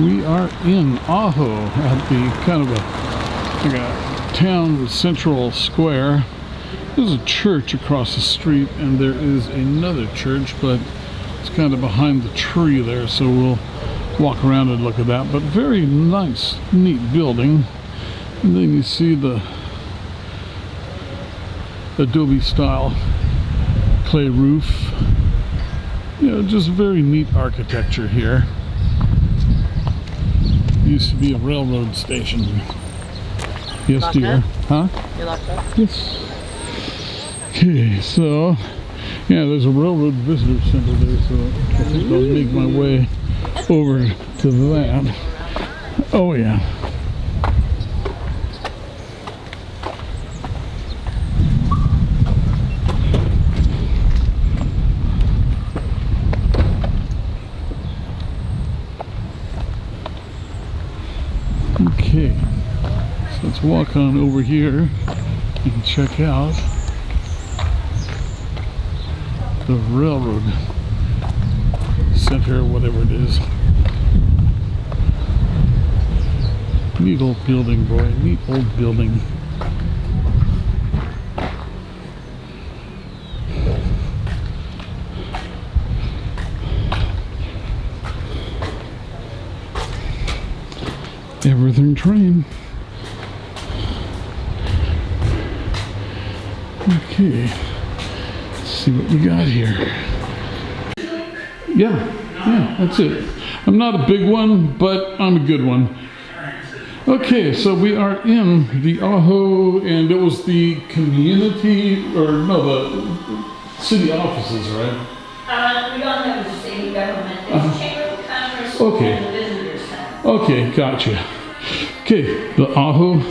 We are in Ajo at the kind of like a town central square. There's a church across the street, and there is another church, but it's kind of behind the tree there, so we'll walk around and look at that. But very nice, neat building. And then you see the adobe style clay roof. You know, just very neat architecture here. Used to be a railroad station. Yes, Locked dear. up? Huh? You're locked up? Yes. Okay, so yeah, there's a railroad visitor center there, so I think I'll make my way over to that. Oh yeah. Okay, so let's walk on over here and check out the railroad center, whatever it is. Neat old building, boy, neat old building. Everything train. Okay, let's see what we got here. Yeah, that's it. I'm not a big one, but I'm a good one. Okay, so we are in the Ajo, and it was the community, or no, the city offices, right? We don't have a city government. It's Chamber of Commerce Okay. and the Visitor Center. Okay, gotcha. Okay, the Ajo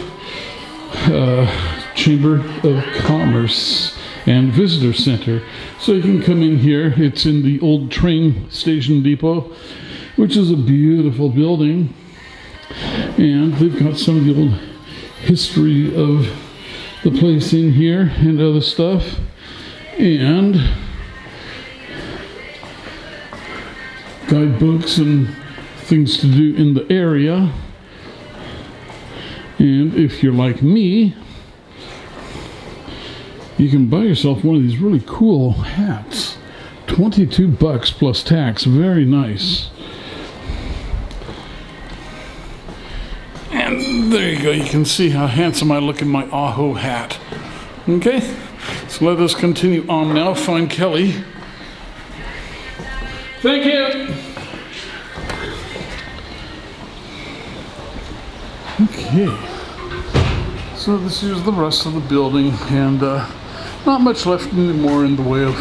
Chamber of Commerce and Visitor Center. So you can come in here. It's in the old train station depot, which is a beautiful building. And they've got some of the old history of the place in here and other stuff. And guidebooks and things to do in the area. And if you're like me, you can buy yourself one of these really cool hats. $22 plus tax. Very nice. And there you go. You can see how handsome I look in my Ajo hat. Okay, so let us continue on now. Find Kelly. Thank you. Okay, so this is the rest of the building, and not much left anymore in the way of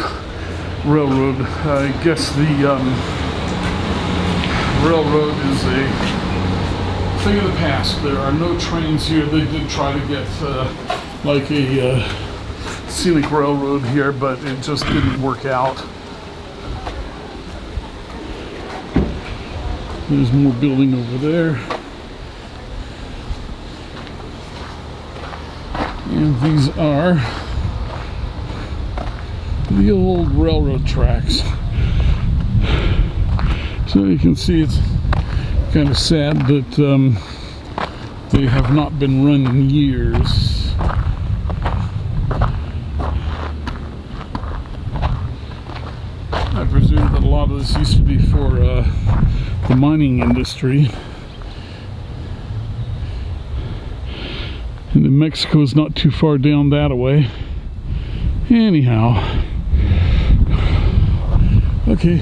railroad. I guess the railroad is a thing of the past. There are no trains here. They did try to get like a scenic railroad here, but it just didn't work out. There's more building over there. And these are the old railroad tracks. So you can see it's kind of sad that they have not been run in years. I presume that a lot of this used to be for the mining industry. And then Mexico is not too far down that way. Anyhow. Okay.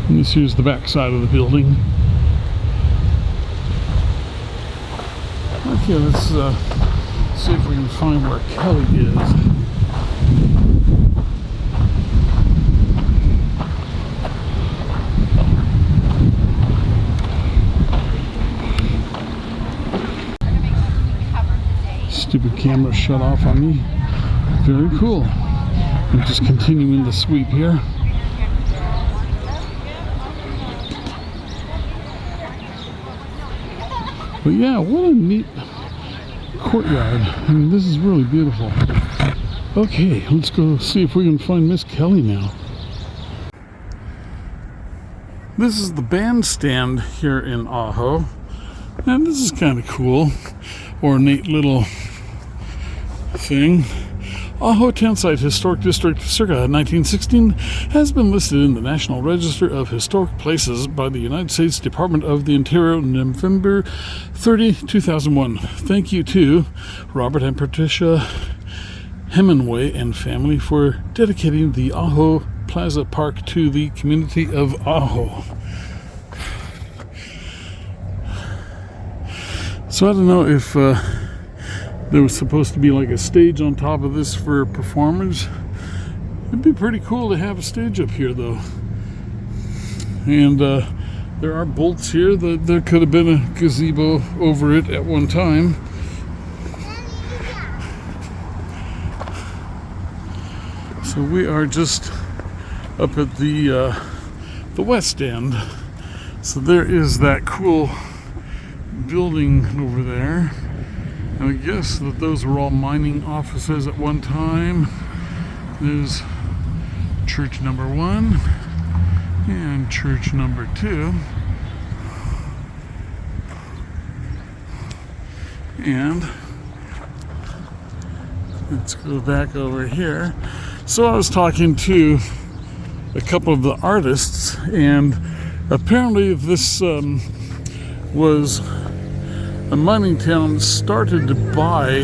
And this here's the back side of the building. Okay, let's see if we can find where Kelly is. Stupid camera shut off on me. Very cool. I'm just continuing the sweep here. But yeah, what a neat courtyard. I mean, this is really beautiful. Okay, let's go see if we can find Miss Kelly now. This is the bandstand here in Ajo. And this is kind of cool. Ornate little thing. Ajo Townsite Historic District circa 1916 has been listed in the National Register of Historic Places by the United States Department of the Interior November 30, 2001. Thank you to Robert and Patricia Hemingway and family for dedicating the Ajo Plaza Park to the community of Ajo. So I don't know if there was supposed to be like a stage on top of this for performers. It'd be pretty cool to have a stage up here though. And there are bolts here. There could have been a gazebo over it at one time. So we are just up at the west end. So there is that cool building over there. And I guess that those were all mining offices at one time. There's church number 1 and church number 2. And let's go back over here. So I was talking to a couple of the artists, and apparently this was a mining town started by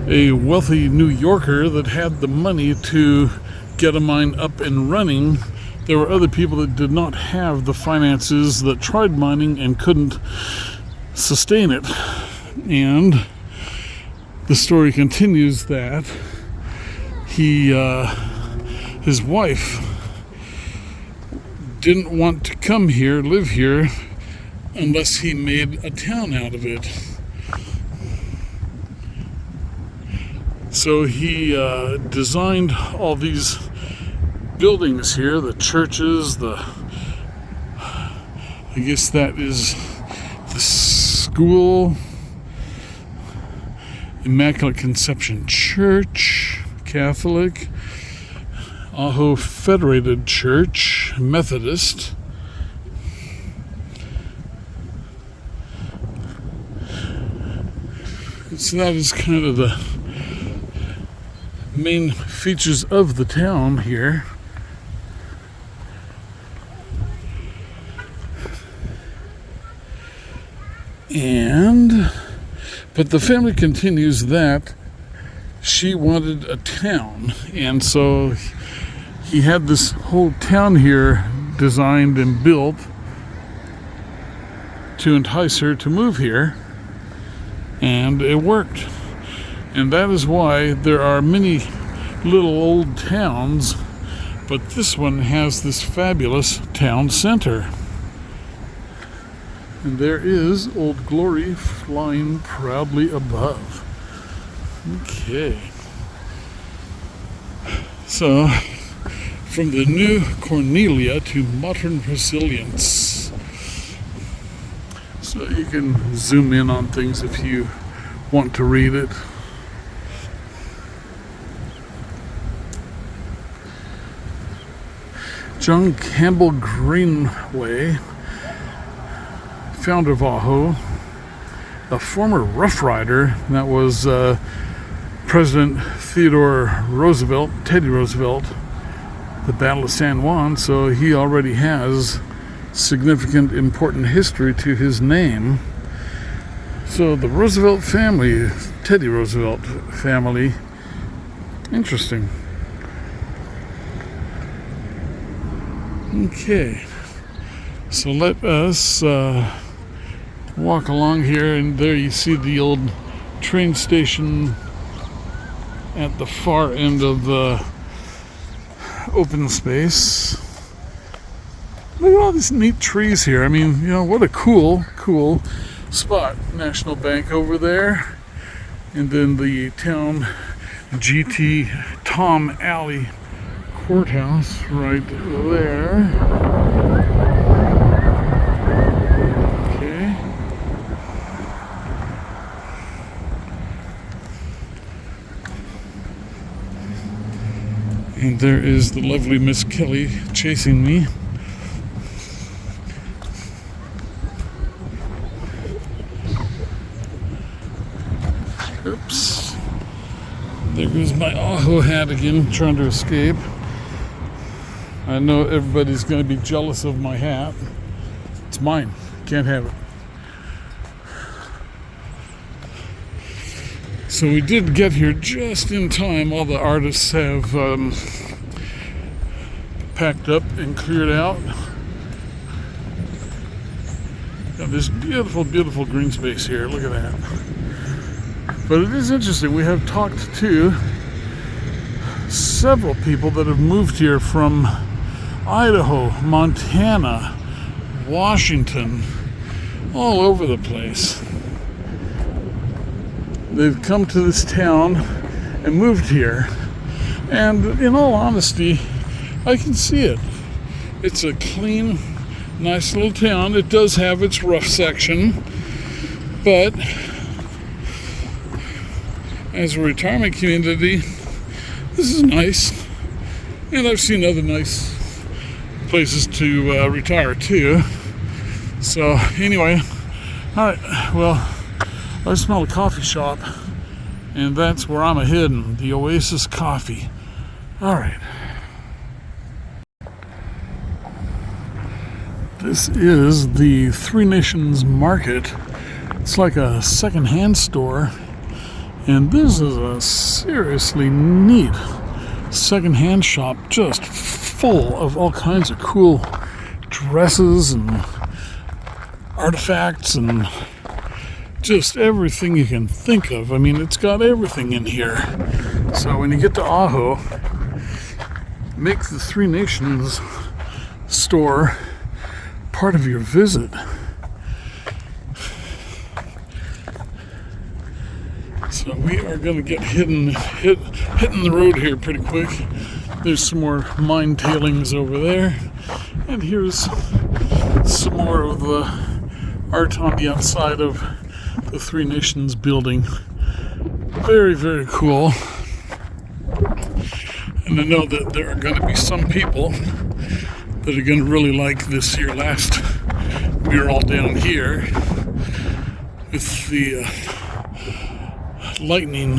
a wealthy New Yorker that had the money to get a mine up and running. There were other people that did not have the finances, that tried mining and couldn't sustain it. And the story continues that his wife didn't want to come here, live here, unless he made a town out of it. So he designed all these buildings here, the churches, I guess that is the school, Immaculate Conception Church, Catholic, Ajo Federated Church, Methodist. So that is kind of the main features of the town here. But the family continues that she wanted a town, and so he had this whole town here designed and built to entice her to move here. And it worked. And that is why there are many little old towns, but this one has this fabulous town center. And there is Old Glory flying proudly above. Okay. So, from the new Cornelia to modern resilience. So you can zoom in on things if you want to read it. John Campbell Greenway, founder of Ajo, a former Rough Rider, that was President Theodore Roosevelt, Teddy Roosevelt, the Battle of San Juan, so he already has significant, important history to his name. So the Roosevelt family, Teddy Roosevelt family, interesting. Okay, so let us walk along here, and there you see the old train station at the far end of the open space. Look at all these neat trees here. I mean, you know, what a cool spot. National Bank over there. And then the town GT Tom Alley Courthouse right there. Okay. And there is the lovely Miss Kelly chasing me. Oops. There goes my Ajo hat again, trying to escape. I know everybody's going to be jealous of my hat. It's mine. Can't have it. So we did get here just in time. All the artists have packed up and cleared out. Got this beautiful, beautiful green space here. Look at that. But it is interesting. We have talked to several people that have moved here from Idaho, Montana, Washington, all over the place. They've come to this town and moved here. And in all honesty, I can see it. It's a clean, nice little town. It does have its rough section, but as a retirement community, this is nice. And I've seen other nice places to retire too. So anyway, all right, well, I smell a coffee shop, and that's where I'm heading, the Oasis Coffee. All right. This is the Three Nations Market. It's like a second-hand store, and this is a seriously neat second-hand shop, just full of all kinds of cool dresses and artifacts and just everything you can think of. I mean, it's got everything in here. So when you get to Ajo, make the Three Nations store part of your visit. So we are going to get hitting the road here pretty quick. There's some more mine tailings over there, and here's some more of the art on the outside of the Three Nations building. Very, very cool. And I know that there are going to be some people that are going to really like this here last mural down here with the lightning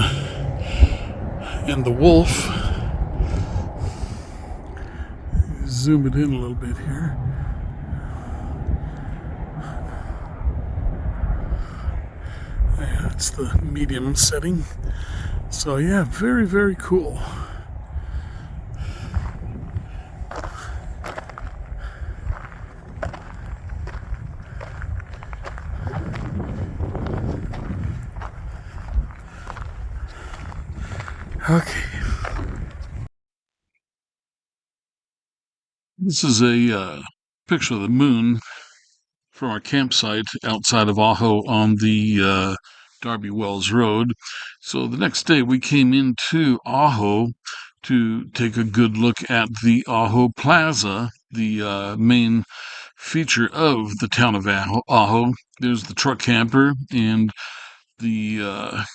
and the wolf. Zoom it in a little bit here. Yeah, it's the medium setting. So yeah, very, very cool. Okay. This is a picture of the moon from our campsite outside of Ajo on the Darby Wells Road. So the next day we came into Ajo to take a good look at the Ajo Plaza, the main feature of the town of Ajo. There's the truck camper, and the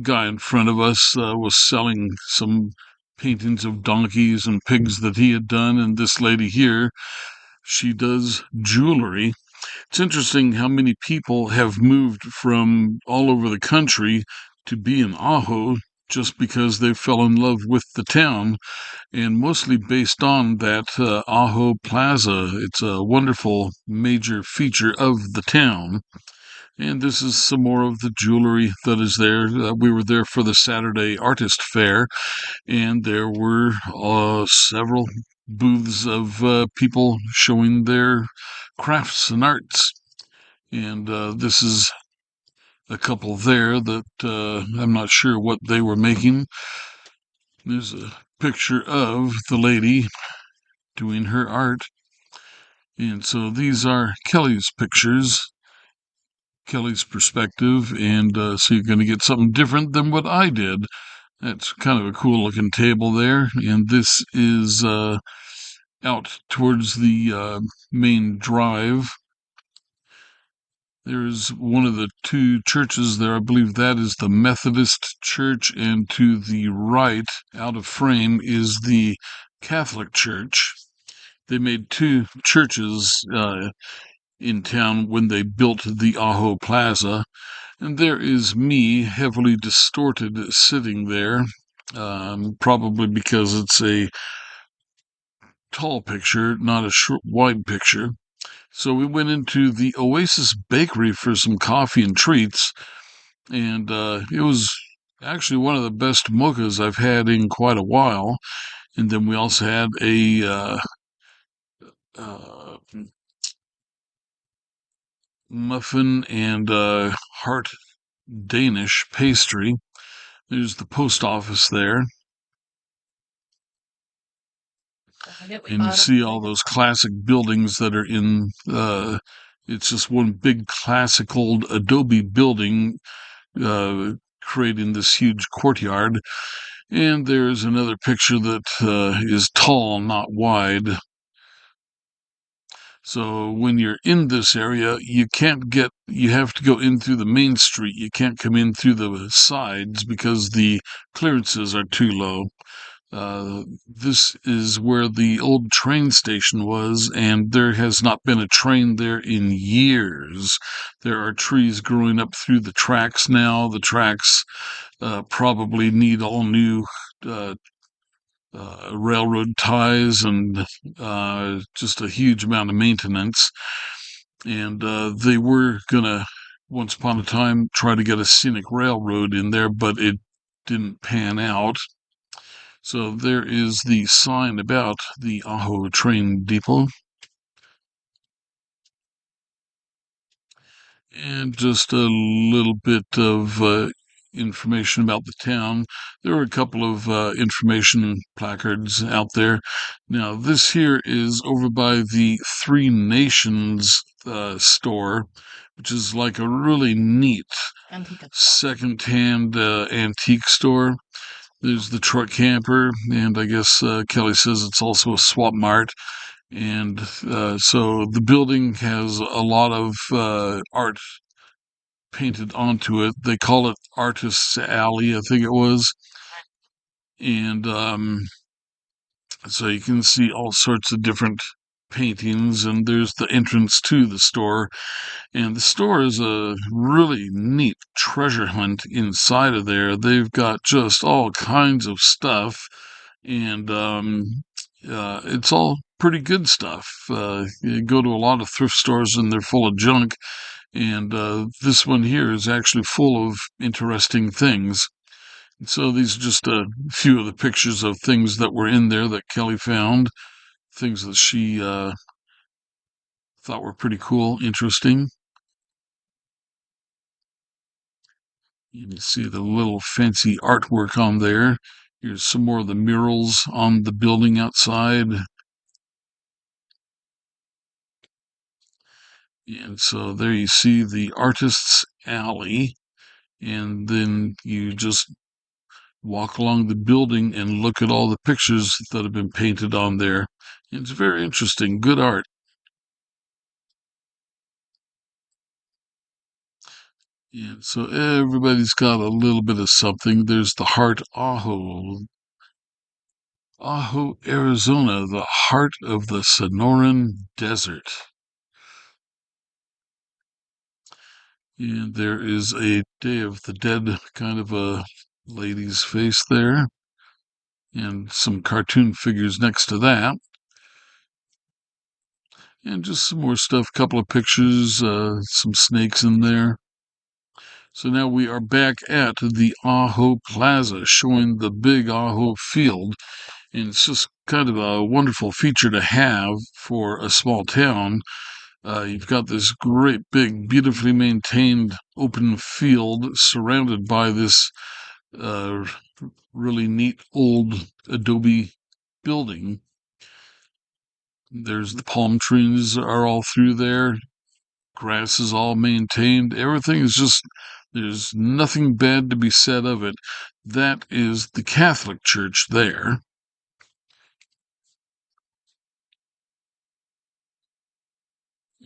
guy in front of us was selling some paintings of donkeys and pigs that he had done, and this lady here, she does jewelry. It's interesting how many people have moved from all over the country to be in Ajo just because they fell in love with the town, and mostly based on that Ajo Plaza. It's a wonderful major feature of the town. And this is some more of the jewelry that is there. We were there for the Saturday Artist Fair, and there were several booths of people showing their crafts and arts. And this is a couple there that I'm not sure what they were making. There's a picture of the lady doing her art. And so these are Kelly's pictures, Kelly's perspective, and so you're going to get something different than what I did. That's kind of a cool looking table there, and this is out towards the main drive. There's one of the two churches there. I believe that is the Methodist Church, and to the right, out of frame, is the Catholic Church. They made two churches in town when they built the Ajo Plaza. And there is me, heavily distorted, sitting there, probably because it's a tall picture, not a short, wide picture. So we went into the Oasis Bakery for some coffee and treats, and it was actually one of the best mochas I've had in quite a while. And then we also had a uh, muffin and heart Danish pastry. There's the post office there, and you see all those classic buildings that are in. It's just one big classic old adobe building, creating this huge courtyard. And there's another picture that is tall, not wide. So when you're in this area, you have to go in through the main street. You can't come in through the sides because the clearances are too low. This is where the old train station was, and there has not been a train there in years. There are trees growing up through the tracks now. The tracks probably need all new uh, railroad ties and just a huge amount of maintenance. And they were gonna, once upon a time, try to get a scenic railroad in there, but it didn't pan out. So there is the sign about the Ajo train depot. And just a little bit of information about the town. There are a couple of information placards out there. Now, this here is over by the Three Nations store, which is like a really neat second-hand antique store. There's the truck camper, and I guess Kelly says it's also a swap mart. And so the building has a lot of art painted onto it. They call it Artist's Alley, I think it was. And so you can see all sorts of different paintings, and there's the entrance to the store. And the store is a really neat treasure hunt inside of there. They've got just all kinds of stuff, and it's all pretty good stuff. You go to a lot of thrift stores and they're full of junk, and this one here is actually full of interesting things. So these are just a few of the pictures of things that were in there that Kelly found, things that she thought were pretty cool, interesting. You can see the little fancy artwork on there. Here's some more of the murals on the building outside. And so there you see the Artist's Alley. And then you just walk along the building and look at all the pictures that have been painted on there. It's very interesting, good art. And so everybody's got a little bit of something. There's the Heart Ajo, Arizona, the heart of the Sonoran Desert. And there is a Day of the Dead kind of a lady's face there, and some cartoon figures next to that. And just some more stuff, a couple of pictures, some snakes in there. So now we are back at the Ajo Plaza, showing the big Ajo field. And it's just kind of a wonderful feature to have for a small town. You've got this great, big, beautifully maintained open field surrounded by this uh, really neat old adobe building. There's the palm trees are all through there. Grass is all maintained. Everything is just, there's nothing bad to be said of it. That is the Catholic Church there.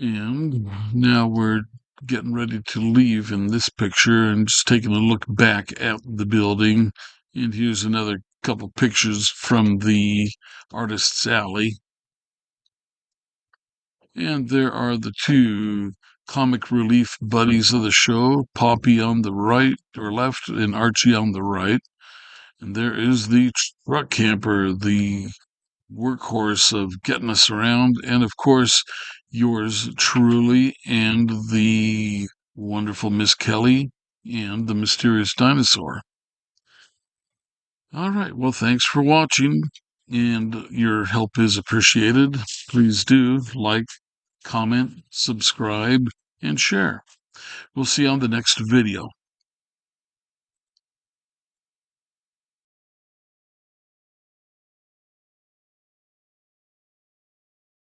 And now we're getting ready to leave in this picture and just taking a look back at the building. And here's another couple pictures from the Artist's Alley. And there are the two comic relief buddies of the show, Poppy on the right or left and Archie on the right. And there is the truck camper, the workhorse of getting us around, and of course, yours truly and the wonderful Miss Kelly and the mysterious dinosaur. All right, well, thanks for watching, and your help is appreciated. Please do like, comment, subscribe, and share. We'll see you on the next video.